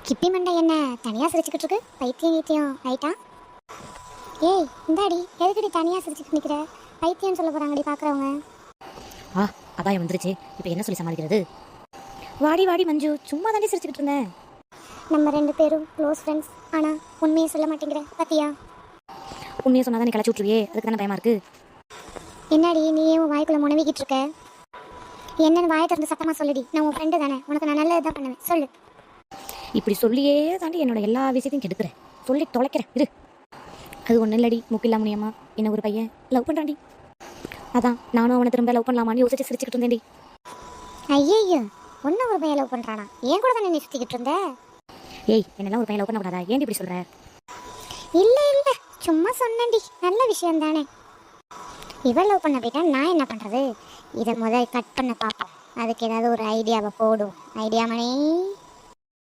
Skippy மண்டை என்ன தனியாக சிரிச்சுக்கிட்டு இருக்கு? பைத்தியம் கீத்தியம் ரைட்டா? ஏய் இந்தாடி, எதுக்கடி தனியாக சிரிச்சுக்கிட்டு நிற்கிற? பைத்தியம்னு சொல்ல போகிறாங்கடி பார்க்குறவங்க. அபாயம் வந்துருச்சு, இப்போ என்ன சொல்லி சமாளிக்கிறது? வாடி வாடி மஞ்சு, சும்மா தாண்டி சிரிச்சுக்கிட்டு இருந்தேன். நம்ம 2 பேரும் க்ளோஸ் ஃப்ரெண்ட்ஸ், ஆனால் உண்மையை சொல்ல மாட்டேங்கிற பத்தியா? உண்மையை சொன்னா தான் நீ கிளச்சி விட்டுருவியே, அதுக்கு தானே பயமா இருக்கு. என்னடி நீயே உன் வாய்க்குள்ளே முனவிக்கிட்டு இருக்க? என்னன்னு வாயை திறந்து சத்தமாக சொல்லுடி. நான் உன் ஃப்ரெண்டு தானே, உனக்கு நான் நல்லது தான் பண்ணுவேன், சொல்லு. இப்படி சொல்லியே தாண்டி என்னோட எல்லா விஷயத்தையும் கெடுக்கிறேன், சொல்லி தொலைக்கிறேன் இரு. அது ஒன்றும் இல்லடி, முக்கில்லா முடியாமா என்ன ஒரு பையன் லவ் பண்ணுறான்டி. அதான் நானும் அவனை திரும்ப லவ் பண்ணலாமான்னு யோசிச்சு சிரிச்சுக்கிட்டு இருந்தேன்டி. ஐயோ, ஒன்றும் ஒரு பையன் லவ் பண்ணுறானா? ஏன் கூட தானே நீ சுற்றிக்கிட்டு இருந்த? ஏய், என்னெல்லாம் ஒரு பையன் லவ் பண்ணக்கூடாதா? ஏன் இப்படி சொல்கிற? இல்லை இல்லை, சும்மா சொன்னேன்டி, நல்ல விஷயம் தானே. இவள் லவ் பண்ண போயிட்டா நான் என்ன பண்ணுறது? இதை முதல் கட் பண்ண பார்ப்போம், அதுக்கு ஏதாவது ஒரு ஐடியாவை போடும். ஐடியா மணி.